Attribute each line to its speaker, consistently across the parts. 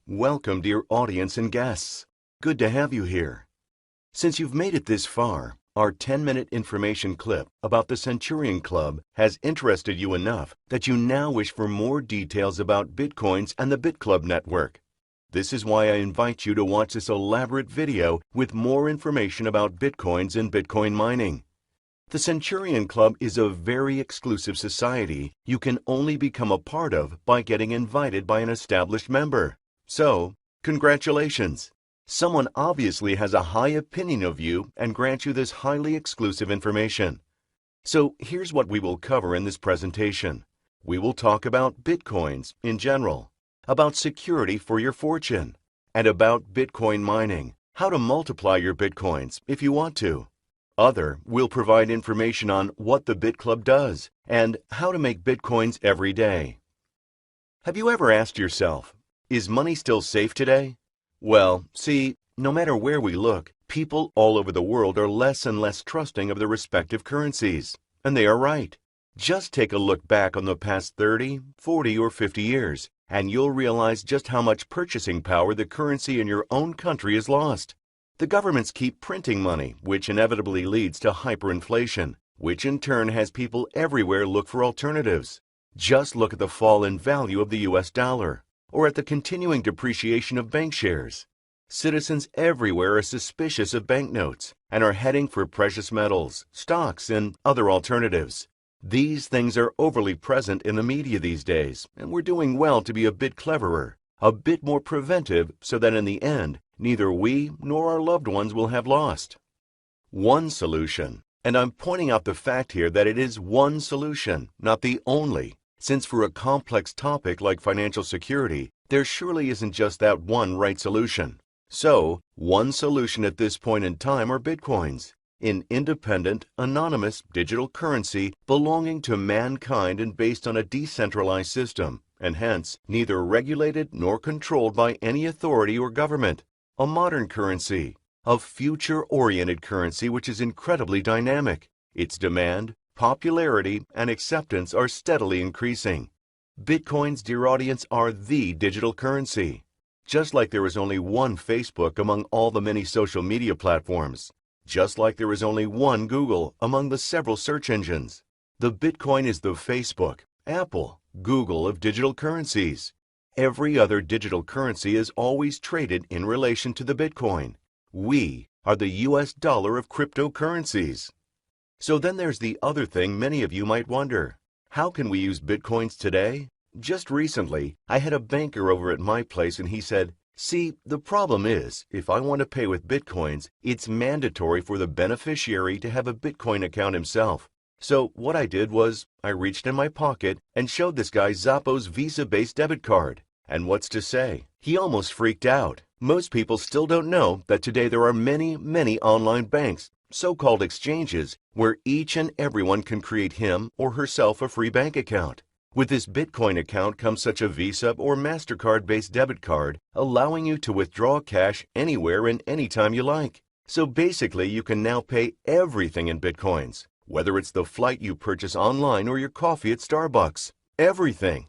Speaker 1: Welcome, dear audience and guests. Good to have you here. Since you've made it this far, our 10-minute information clip about the Centurion Club has interested you enough that you now wish for more details about Bitcoins and the Bitclub network. This is why I invite you to watch this elaborate video with more information about Bitcoins and Bitcoin mining. The Centurion Club is a very exclusive society you can only become a part of by getting invited by an established member. So, congratulations! Someone obviously has a high opinion of you and grants you this highly exclusive information. So here's what we will cover in this presentation. We will talk about Bitcoins in general, about security for your fortune, and about Bitcoin mining, how to multiply your Bitcoins if you want to. We'll provide information on what the Bitclub does and how to make Bitcoins every day. Have you ever asked yourself, is money still safe today? Well, see, no matter where we look, people all over the world are less and less trusting of their respective currencies. And they are right. Just take a look back on the past 30, 40, or 50 years, and you'll realize just how much purchasing power the currency in your own country has lost. The governments keep printing money, which inevitably leads to hyperinflation, which in turn has people everywhere look for alternatives. Just look at the fall in value of the US dollar, or at the continuing depreciation of bank shares. Citizens everywhere are suspicious of banknotes and are heading for precious metals, stocks, and other alternatives. These things are overly present in the media these days, and we're doing well to be a bit cleverer, a bit more preventive, so that in the end, neither we nor our loved ones will have lost. One solution, and I'm pointing out the fact here that it is one solution, not the only, since for a complex topic like financial security, there surely isn't just that one right solution. So, one solution at this point in time are Bitcoins, an independent, anonymous digital currency belonging to mankind and based on a decentralized system, and hence neither regulated nor controlled by any authority or government. A modern currency, a future-oriented currency which is incredibly dynamic. Its demand, popularity, and acceptance are steadily increasing. Bitcoins, dear audience, are the digital currency. Just like there is only one Facebook among all the many social media platforms. Just like there is only one Google among the several search engines. The Bitcoin is the Facebook, Apple, Google of digital currencies. Every other digital currency is always traded in relation to the Bitcoin. We are the US dollar of cryptocurrencies. So then there's the other thing many of you might wonder. How can we use Bitcoins today? Just recently, I had a banker over at my place and he said, see, the problem is, if I want to pay with Bitcoins, it's mandatory for the beneficiary to have a Bitcoin account himself. So what I did was, I reached in my pocket and showed this guy Zappos Visa-based debit card. And what's to say? He almost freaked out. Most people still don't know that today there are many, many online banks, so-called exchanges, where each and everyone can create him or herself a free bank account. With this Bitcoin account comes such a Visa or MasterCard-based debit card, allowing you to withdraw cash anywhere and anytime you like. So basically, you can now pay everything in Bitcoins, whether it's the flight you purchase online or your coffee at Starbucks. Everything.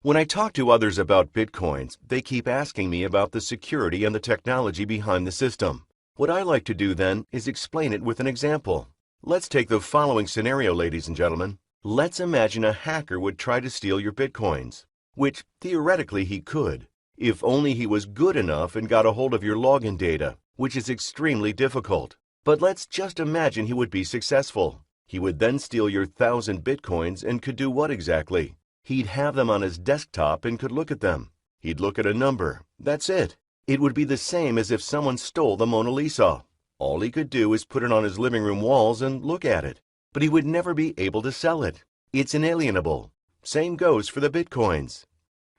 Speaker 1: When I talk to others about Bitcoins, they keep asking me about the security and the technology behind the system. What I like to do then is explain it with an example. Let's take the following scenario, ladies and gentlemen. Let's imagine a hacker would try to steal your Bitcoins, which theoretically he could, if only he was good enough and got a hold of your login data, which is extremely difficult. But let's just imagine he would be successful. He would then steal your 1,000 Bitcoins and could do what exactly? He'd have them on his desktop and could look at them. He'd look at a number. That's it. It would be the same as if someone stole the Mona Lisa. All he could do is put it on his living room walls and look at it. But he would never be able to sell it. It's inalienable. Same goes for the Bitcoins.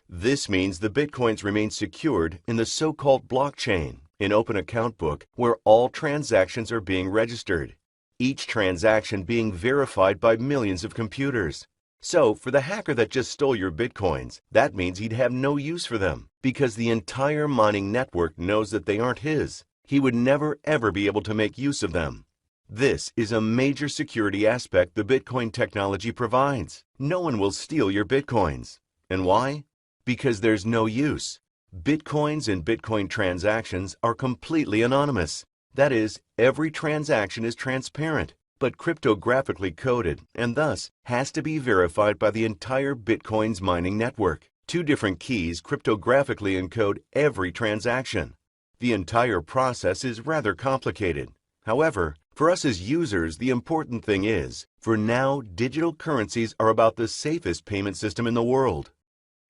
Speaker 1: This means the Bitcoins remain secured in the so-called blockchain, an open account book where all transactions are being registered, each transaction being verified by millions of computers. So, for the hacker that just stole your Bitcoins, that means he'd have no use for them, because the entire mining network knows that they aren't his. He would never ever be able to make use of them. This is a major security aspect the Bitcoin technology provides. No one will steal your Bitcoins. And why? Because there's no use. Bitcoins and Bitcoin transactions are completely anonymous. That is, every transaction is transparent, but cryptographically coded and thus has to be verified by the entire Bitcoin's mining network. Two different keys cryptographically encode every transaction. The entire process is rather complicated. However, for us as users, the important thing is, for now, digital currencies are about the safest payment system in the world.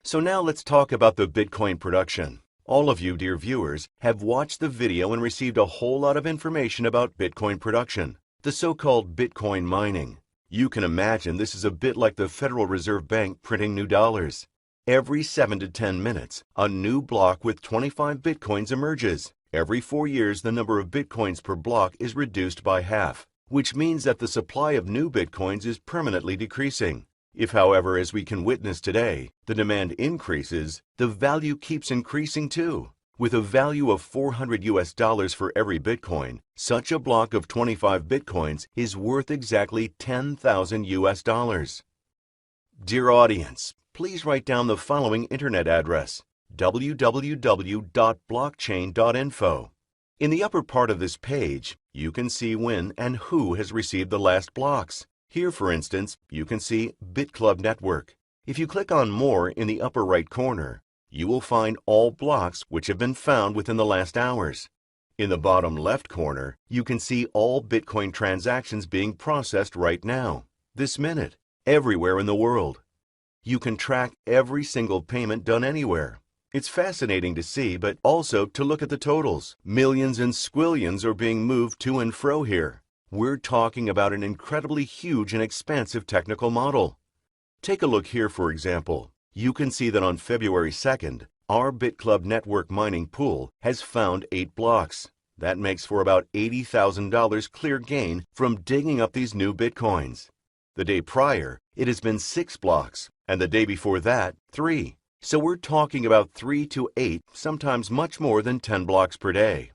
Speaker 1: So now let's talk about the Bitcoin production. All of you, dear viewers, have watched the video and received a whole lot of information about Bitcoin production, the so-called Bitcoin mining. You can imagine this is a bit like the Federal Reserve Bank printing new dollars. Every 7 to 10 minutes, a new block with 25 Bitcoins emerges. Every 4 years, the number of Bitcoins per block is reduced by half, which means that the supply of new Bitcoins is permanently decreasing. If, however, as we can witness today, the demand increases, the value keeps increasing too. With a value of $400 for every Bitcoin, such a block of 25 Bitcoins is worth exactly $10,000. Dear audience, please write down the following internet address: www.blockchain.info. In the upper part of this page, you can see when and who has received the last blocks. Here, for instance, you can see Bitclub Network. If you click on More in the upper right corner, you will find all blocks which have been found within the last hours. In the bottom left corner, you can see all Bitcoin transactions being processed right now, this minute, everywhere in the world. You can track every single payment done anywhere. It's fascinating to see, but also to look at the totals. Millions and squillions are being moved to and fro here. We're talking about an incredibly huge and expansive technical model. Take a look here, for example. You can see that on February 2nd, our Bitclub network mining pool has found 8 blocks. That makes for about $80,000 clear gain from digging up these new Bitcoins. The day prior, it has been 6 blocks, and the day before that, 3. So we're talking about 3 to 8, sometimes much more than 10 blocks per day.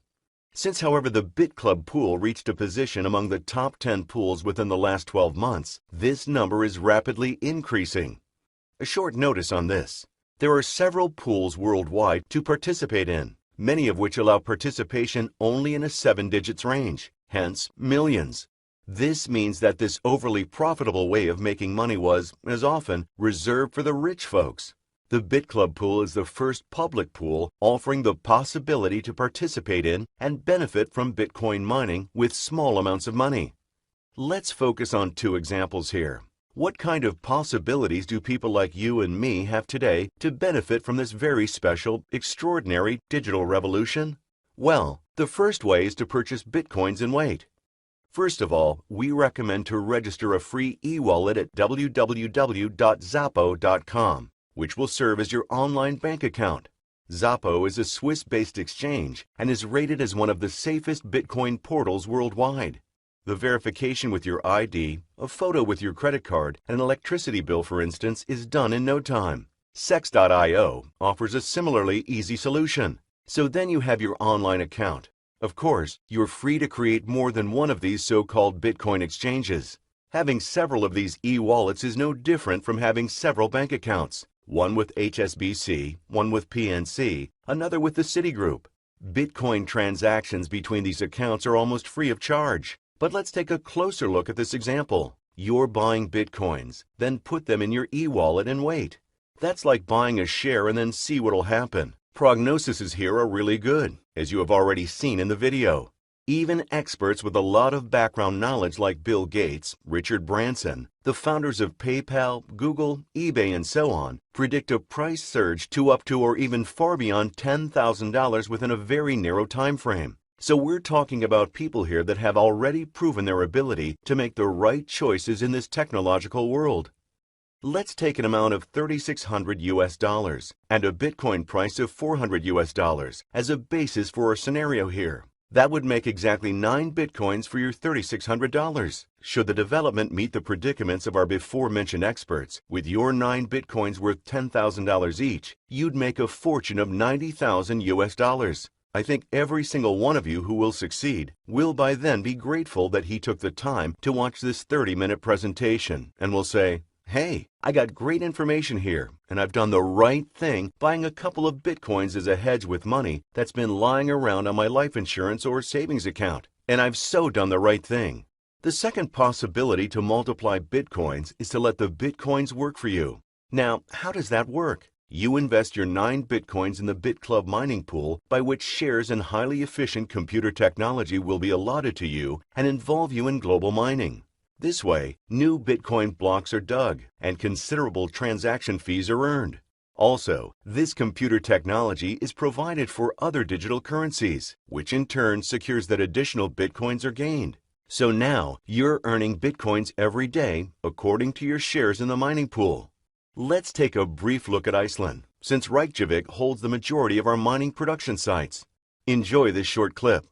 Speaker 1: Since, however, the Bitclub pool reached a position among the top 10 pools within the last 12 months, this number is rapidly increasing. A short notice on this. There are several pools worldwide to participate in, many of which allow participation only in a 7 digits range, hence millions. This means that this overly profitable way of making money was, as often, reserved for the rich folks. The Bitclub pool is the first public pool offering the possibility to participate in and benefit from Bitcoin mining with small amounts of money. Let's focus on 2 examples here. What kind of possibilities do people like you and me have today to benefit from this very special, extraordinary digital revolution? Well, the first way is to purchase Bitcoins and wait. First of all, we recommend to register a free e-wallet at www.zappo.com. which will serve as your online bank account. Zappo is a Swiss-based exchange and is rated as one of the safest Bitcoin portals worldwide. The verification with your ID, a photo with your credit card, and an electricity bill, for instance, is done in no time. Sex.io offers a similarly easy solution. So then you have your online account. Of course, you're free to create more than one of these so-called Bitcoin exchanges. Having several of these e-wallets is no different from having several bank accounts. One with HSBC, one with PNC, another with the Citigroup. Bitcoin transactions between these accounts are almost free of charge. But let's take a closer look at this example. You're buying Bitcoins, then put them in your e-wallet and wait. That's like buying a share and then see what'll happen. Prognoses here are really good, as you have already seen in the video. Even experts with a lot of background knowledge like Bill Gates, Richard Branson, the founders of PayPal, Google, eBay, and so on, predict a price surge to up to or even far beyond $10,000 within a very narrow time frame. So we're talking about people here that have already proven their ability to make the right choices in this technological world. Let's take an amount of $3,600 and a Bitcoin price of $400 as a basis for our scenario here. That would make exactly 9 Bitcoins for your $3,600. Should the development meet the predicaments of our before-mentioned experts, with your 9 Bitcoins worth $10,000 each, you'd make a fortune of $90,000. I think every single one of you who will succeed will by then be grateful that he took the time to watch this 30-minute presentation and will say, Hey, I got great information here, and I've done the right thing buying a couple of Bitcoins as a hedge with money that's been lying around on my life insurance or savings account. And I've so done the right thing. The second possibility to multiply Bitcoins is to let the Bitcoins work for you. Now, how does that work? You invest your 9 Bitcoins in the Bitclub mining pool, by which shares in highly efficient computer technology will be allotted to you and involve you in global mining. This way, new Bitcoin blocks are dug and considerable transaction fees are earned. Also, this computer technology is provided for other digital currencies, which in turn secures that additional Bitcoins are gained. So now, you're earning Bitcoins every day according to your shares in the mining pool. Let's take a brief look at Iceland, since Reykjavik holds the majority of our mining production sites. Enjoy this short clip.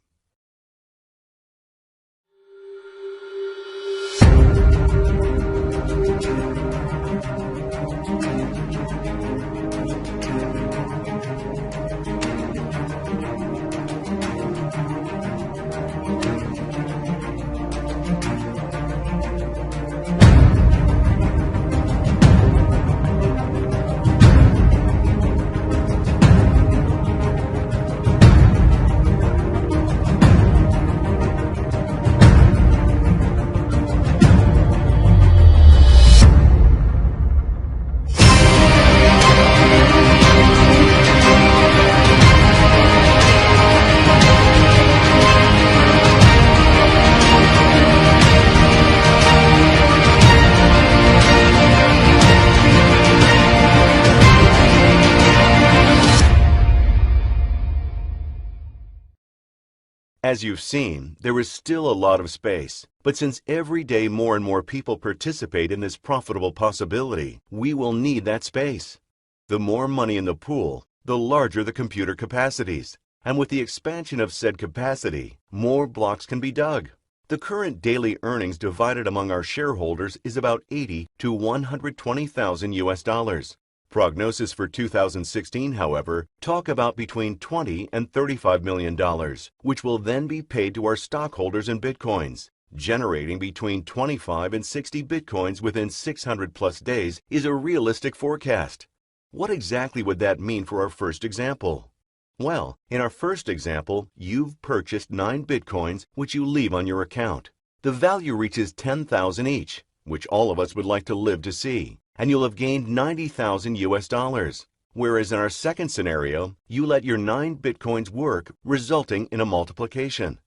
Speaker 1: As you've seen, there is still a lot of space, but since every day more and more people participate in this profitable possibility, we will need that space. The more money in the pool, the larger the computer capacities, and with the expansion of said capacity, more blocks can be dug. The current daily earnings divided among our shareholders is about 80 to 120,000 US dollars. Prognosis for 2016, however, talk about between $20 and $35 million, which will then be paid to our stockholders in Bitcoins. Generating between 25 and 60 Bitcoins within 600 plus days is a realistic forecast. What exactly would that mean for our first example? Well, in our first example, you've purchased 9 Bitcoins, which you leave on your account. The value reaches 10,000 each, which all of us would like to live to see, and you'll have gained 90,000 US dollars. Whereas in our second scenario, you let your 9 Bitcoins work, resulting in a multiplication.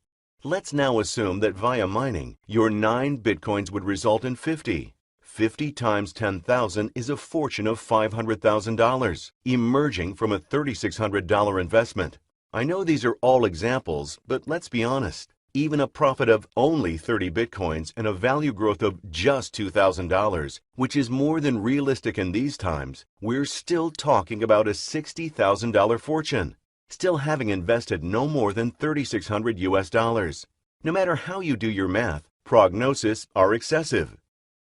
Speaker 1: Let's now assume that via mining, your 9 Bitcoins would result in 50. 50 times 10,000 is a fortune of $500,000, emerging from a $3,600 investment. I know these are all examples, but let's be honest. Even a profit of only 30 Bitcoins and a value growth of just $2,000, which is more than realistic in these times, we're still talking about a $60,000 fortune, still having invested no more than 3,600 US dollars. No matter how you do your math, prognoses are excessive.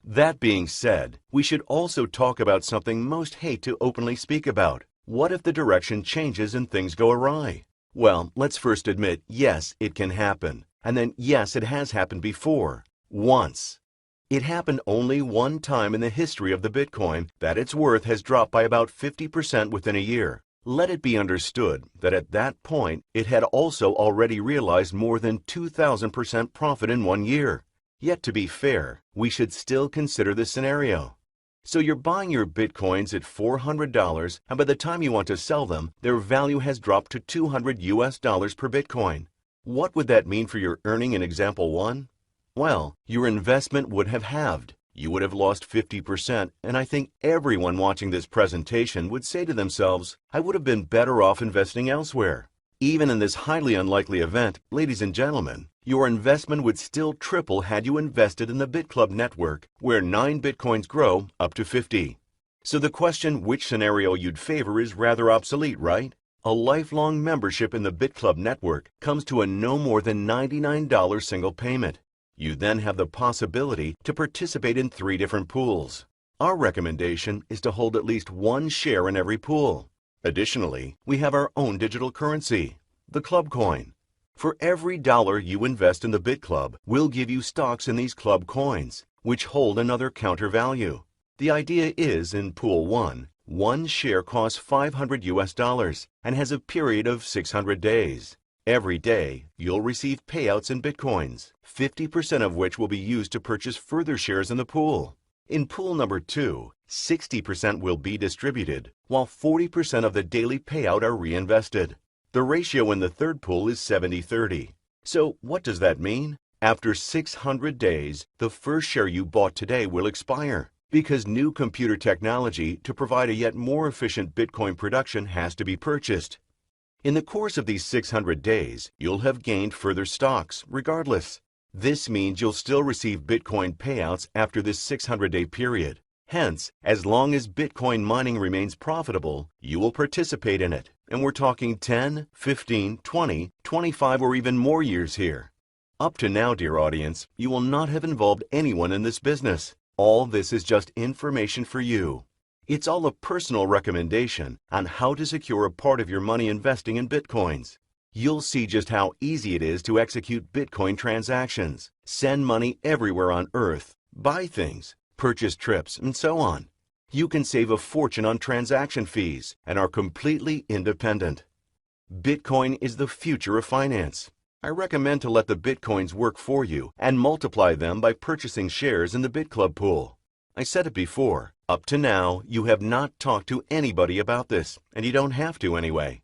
Speaker 1: That being said, we should also talk about something most hate to openly speak about. What if the direction changes and things go awry? Well, let's first admit, yes, it can happen. And then, yes, it has happened before. Once. It happened only one time in the history of the Bitcoin that its worth has dropped by about 50% within a year. Let it be understood that at that point, it had also already realized more than 2,000% profit in 1 year. Yet to be fair, we should still consider this scenario. So you're buying your Bitcoins at $400, and by the time you want to sell them, their value has dropped to 200 US dollars per Bitcoin. What would that mean for your earning in example 1? Well, your investment would have halved. You would have lost 50%, and I think everyone watching this presentation would say to themselves, I would have been better off investing elsewhere. Even in this highly unlikely event, ladies and gentlemen, your investment would still triple had you invested in the Bitclub network, where 9 Bitcoins grow up to 50. So the question which scenario you'd favor is rather obsolete, right? A lifelong membership in the Bitclub network comes to a no more than $99 single payment. You then have the possibility to participate in 3 different pools. Our recommendation is to hold at least 1 share in every pool. Additionally, we have our own digital currency, the Club Coin. For every dollar you invest in the Bitclub, we'll give you stocks in these Club Coins, which hold another counter value. The idea is in Pool 1, one share costs $500 and has a period of 600 days. Every day, you'll receive payouts in Bitcoins, 50% of which will be used to purchase further shares in the pool. In Pool number 2, 60% will be distributed, while 40% of the daily payout are reinvested. The ratio in the third pool is 70-30. So what does that mean? After 600 days, the first share you bought today will expire, because new computer technology to provide a yet more efficient Bitcoin production has to be purchased. In the course of these 600 days, you'll have gained further stocks, regardless. This means you'll still receive Bitcoin payouts after this 600-day period. Hence, as long as Bitcoin mining remains profitable, you will participate in it. And we're talking 10, 15, 20, 25, or even more years here. Up to now, dear audience, you will not have involved anyone in this business. All this is just information for you. It's all a personal recommendation on how to secure a part of your money investing in Bitcoins. You'll see just how easy it is to execute Bitcoin transactions, send money everywhere on Earth, buy things, purchase trips, and so on. You can save a fortune on transaction fees and are completely independent. Bitcoin is the future of finance. I recommend to let the Bitcoins work for you and multiply them by purchasing shares in the Bitclub pool. I said it before, up to now, you have not talked to anybody about this, and you don't have to anyway.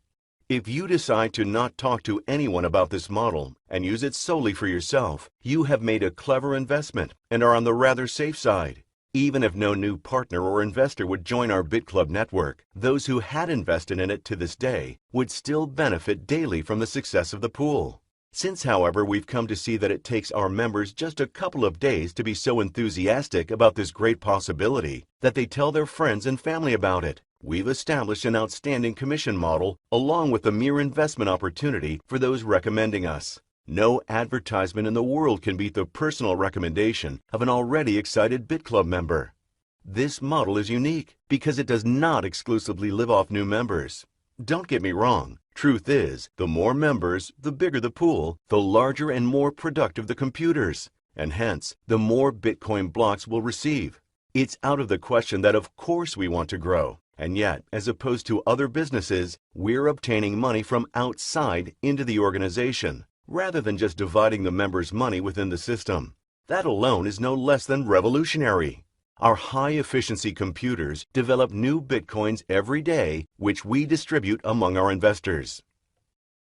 Speaker 1: If you decide to not talk to anyone about this model and use it solely for yourself, you have made a clever investment and are on the rather safe side. Even if no new partner or investor would join our Bitclub network, those who had invested in it to this day would still benefit daily from the success of the pool. Since, however, we've come to see that it takes our members just a couple of days to be so enthusiastic about this great possibility that they tell their friends and family about it, we've established an outstanding commission model along with a mere investment opportunity for those recommending us. No advertisement in the world can beat the personal recommendation of an already excited Bitclub member. This model is unique because it does not exclusively live off new members. Don't get me wrong. Truth is, the more members, the bigger the pool, the larger and more productive the computers, and hence, the more Bitcoin blocks we'll receive. It's out of the question that of course we want to grow, and yet, as opposed to other businesses, we're obtaining money from outside into the organization, rather than just dividing the members' money within the system. That alone is no less than revolutionary. Our high-efficiency computers develop new Bitcoins every day, which we distribute among our investors.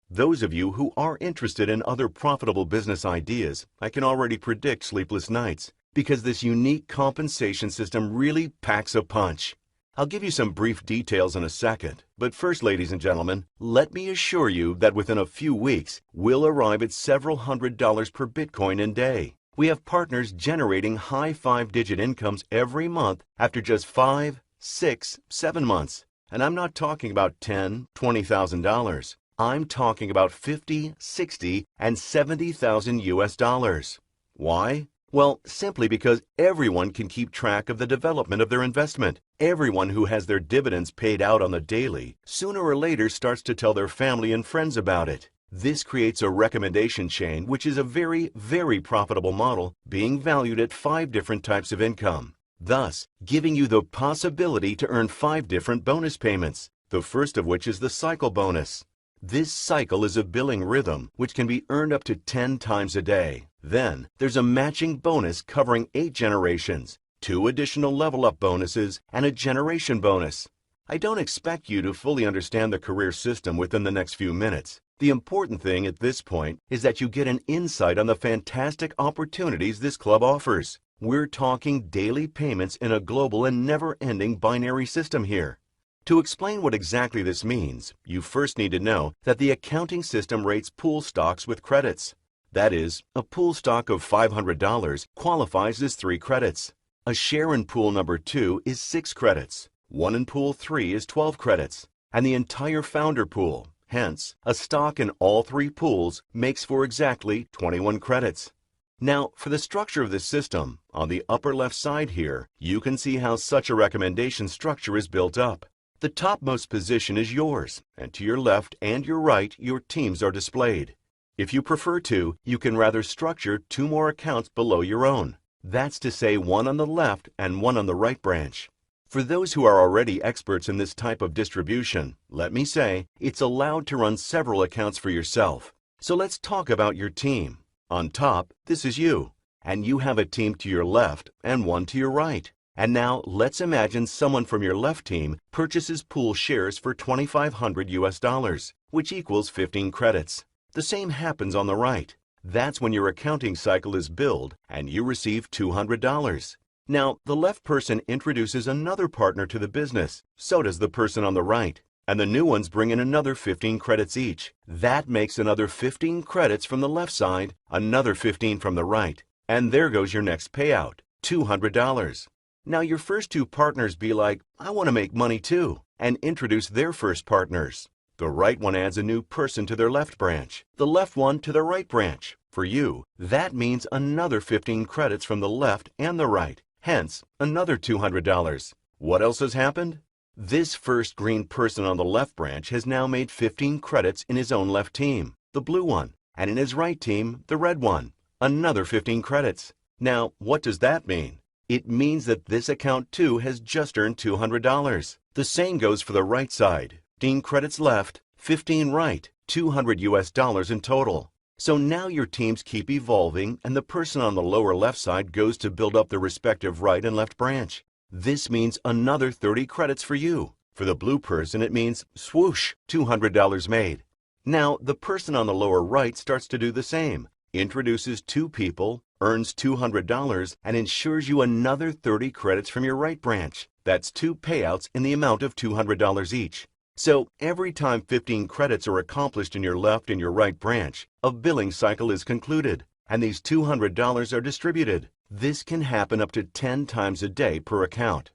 Speaker 1: Those of you who are interested in other profitable business ideas, I can already predict sleepless nights, because this unique compensation system really packs a punch. I'll give you some brief details in a second, but first, ladies and gentlemen, let me assure you that within a few weeks, we'll arrive at several $100s per Bitcoin in day. We have partners generating high 5-digit incomes every month after just 5, 6, 7 months. And I'm not talking about $10,000, $20,000. I'm talking about 50, 60, and 70,000 US dollars. Why? Well, simply because everyone can keep track of the development of their investment. Everyone who has their dividends paid out on the daily, sooner or later starts to tell their family and friends about it. This creates a recommendation chain, which is a very, very profitable model, being valued at 5 different types of income, thus giving you the possibility to earn 5 different bonus payments, the first of which is the cycle bonus. This cycle is a billing rhythm, which can be earned up to 10 times a day. Then, there's a matching bonus covering 8 generations, 2 additional level-up bonuses, and a generation bonus. I don't expect you to fully understand the career system within the next few minutes. The important thing at this point is that you get an insight on the fantastic opportunities this club offers. We're talking daily payments in a global and never-ending binary system here. To explain what exactly this means, you first need to know that the accounting system rates pool stocks with credits. That is, a pool stock of $500 qualifies as 3 credits. A share in pool number 2 is 6 credits. One in pool 3 is 12 credits. And the entire founder pool, hence, a stock in all 3 pools, makes for exactly 21 credits. Now, for the structure of this system, on the upper left side here, you can see how such a recommendation structure is built up. The topmost position is yours, and to your left and your right, your teams are displayed. If you prefer to, you can rather structure 2 more accounts below your own. That's to say one on the left and one on the right branch. For those who are already experts in this type of distribution, let me say, it's allowed to run several accounts for yourself. So let's talk about your team. On top, this is you, and you have a team to your left and one to your right. And now let's imagine someone from your left team purchases pool shares for $2,500, which equals 15 credits. The same happens on the right. That's when your accounting cycle is billed and you receive $200. Now, the left person introduces another partner to the business. So does the person on the right. And the new ones bring in another 15 credits each. That makes another 15 credits from the left side, another 15 from the right. And there goes your next payout, $200. Now your first two partners be like, I want to make money too, and introduce their first partners. The right one adds a new person to their left branch, the left one to their right branch. For you, that means another 15 credits from the left and the right, hence another $200. What else has happened? This first green person on the left branch has now made 15 credits in his own left team, the blue one, and in his right team, the red one, another 15 credits. Now, what does that mean? It means that this account too has just earned $200. The same goes for the right side. 15 credits left, 15 right, $200 in total. So now your teams keep evolving and the person on the lower left side goes to build up the respective right and left branch. This means another 30 credits for you. For the blue person, it means swoosh, $200 made. Now, the person on the lower right starts to do the same, introduces two people, earns $200, and ensures you another 30 credits from your right branch. That's two payouts in the amount of $200 each. So every time 15 credits are accomplished in your left and your right branch, a billing cycle is concluded, and these $200 are distributed. This can happen up to 10 times a day per account.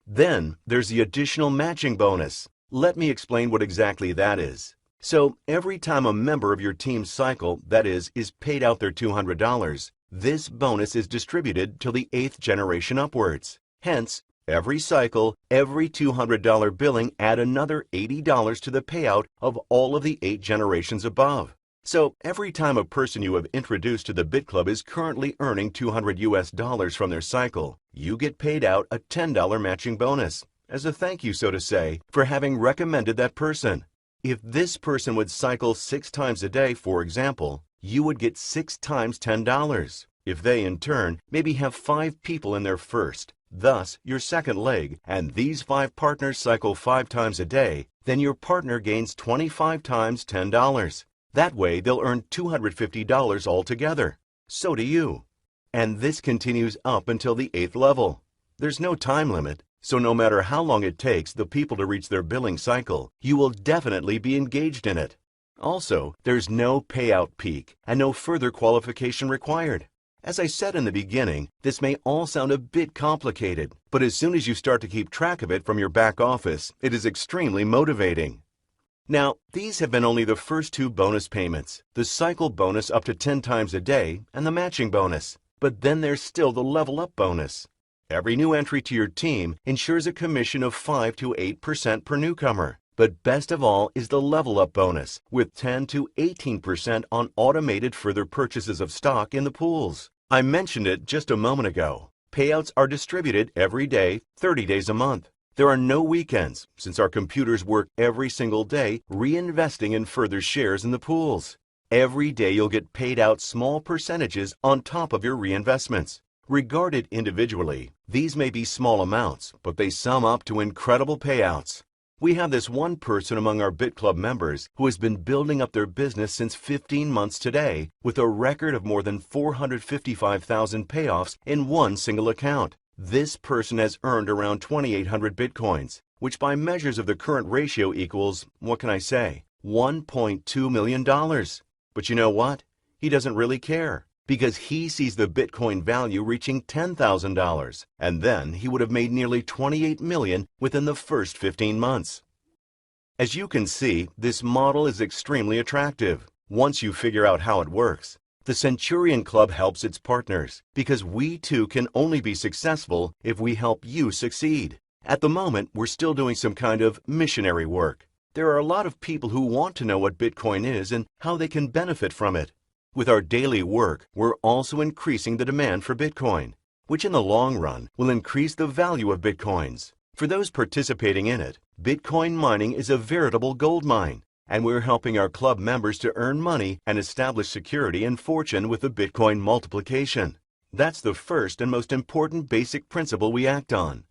Speaker 1: Then there's the additional matching bonus. Let me explain what exactly that is. So every time a member of your team's cycle, that is paid out their $200, this bonus is distributed till the 8th generation upwards. Hence, every cycle, every $200 billing add another $80 to the payout of all of the 8 generations above. So every time a person you have introduced to the Bitclub is currently earning $200 from their cycle, you get paid out a $10 matching bonus, as a thank you, so to say, for having recommended that person. If this person would cycle 6 times a day, for example, you would get 6 times $10. If they, in turn, maybe have 5 people in their first, thus your second leg, and these 5 partners cycle 5 times a day, then your partner gains 25 times $10. That way, they'll earn $250 altogether. So do you. And this continues up until the 8th level. There's no time limit, so no matter how long it takes the people to reach their billing cycle, you will definitely be engaged in it. Also, there's no payout peak and no further qualification required. As I said in the beginning, this may all sound a bit complicated, but as soon as you start to keep track of it from your back office, it is extremely motivating. Now, these have been only the first 2 bonus payments, the cycle bonus up to 10 times a day and the matching bonus. But then there's still the level up bonus. Every new entry to your team ensures a commission of 5 to 8% per newcomer. But best of all is the level up bonus, with 10 to 18% on automated further purchases of stock in the pools. I mentioned it just a moment ago. Payouts are distributed every day, 30 days a month. There are no weekends, since our computers work every single day, reinvesting in further shares in the pools. Every day you'll get paid out small percentages on top of your reinvestments. Regarded individually, these may be small amounts, but they sum up to incredible payouts. We have this one person among our Bitclub members who has been building up their business since 15 months today, with a record of more than 455,000 payoffs in one single account. This person has earned around 2,800 Bitcoins, which by measures of the current ratio equals, what can I say, $1.2 million. But you know what? He doesn't really care, because he sees the Bitcoin value reaching $10,000, and then he would have made nearly 28 million within the first 15 months. As you can see, this model is extremely attractive once you figure out how it works. The Centurion Club helps its partners, because we too can only be successful if we help you succeed. At the moment, we're still doing some kind of missionary work. There are a lot of people who want to know what Bitcoin is and how they can benefit from it. With our daily work, we're also increasing the demand for Bitcoin. which in the long run will increase the value of Bitcoins. For those participating in it, Bitcoin mining is a veritable gold mine, and we're helping our club members to earn money and establish security and fortune with the Bitcoin multiplication. That's the first and most important basic principle we act on.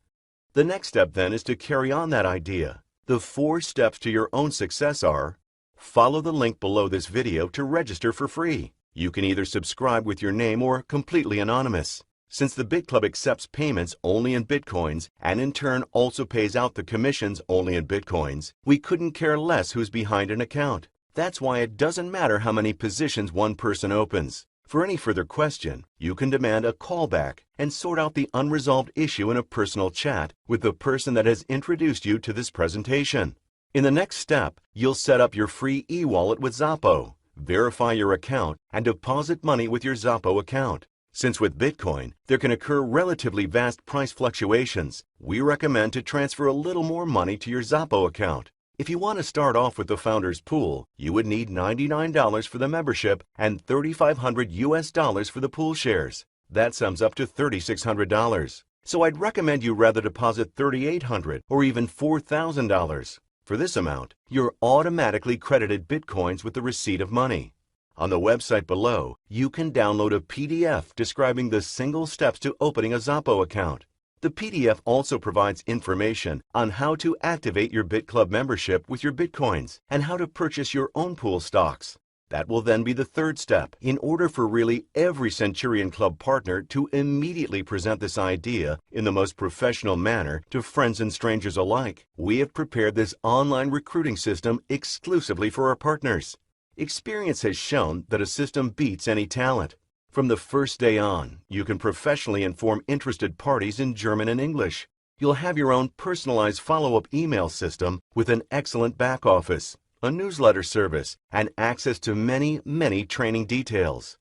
Speaker 1: The next step then is to carry on that idea. The 4 steps to your own success are: follow the link below this video to register for free. You can either subscribe with your name or completely anonymous. Since the Bitclub accepts payments only in Bitcoins and in turn also pays out the commissions only in Bitcoins, we couldn't care less who's behind an account. That's why it doesn't matter how many positions one person opens. For any further question, you can demand a callback and sort out the unresolved issue in a personal chat with the person that has introduced you to this presentation. In the next step, you'll set up your free e-wallet with Xapo, verify your account, and deposit money with your Xapo account. Since with Bitcoin, there can occur relatively vast price fluctuations, we recommend to transfer a little more money to your Xapo account. If you want to start off with the Founders Pool, you would need $99 for the membership and $3,500 for the pool shares. That sums up to $3,600. So I'd recommend you rather deposit $3,800 or even $4,000. For this amount, you're automatically credited Bitcoins with the receipt of money. On the website below, you can download a PDF describing the single steps to opening a Xapo account. The PDF also provides information on how to activate your Bitclub membership with your Bitcoins and how to purchase your own pool stocks. That will then be the 3rd step. In order for really every Centurion Club partner to immediately present this idea in the most professional manner to friends and strangers alike, we have prepared this online recruiting system exclusively for our partners. Experience has shown that a system beats any talent. From the first day on, you can professionally inform interested parties in German and English. You'll have your own personalized follow-up email system with an excellent back office, a newsletter service, and access to many training details.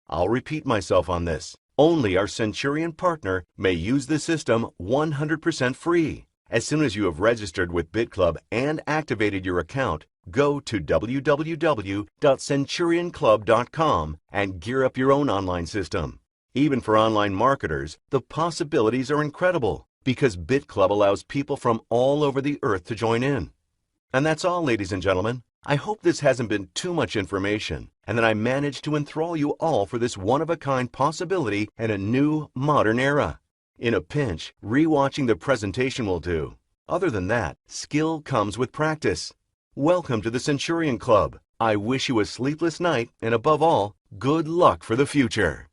Speaker 1: I'll repeat myself on this. Only our Centurion partner may use the system 100% free. As soon as you have registered with Bitclub and activated your account, go to www.centurionclub.com and gear up your own online system. Even for online marketers, the possibilities are incredible because Bitclub allows people from all over the earth to join in. And that's all, ladies and gentlemen. I hope this hasn't been too much information and that I managed to enthrall you all for this one-of-a-kind possibility in a new, modern era. In a pinch, rewatching the presentation will do. Other than that, skill comes with practice. Welcome to the Centurion Club. I wish you a sleepless night and above all, good luck for the future.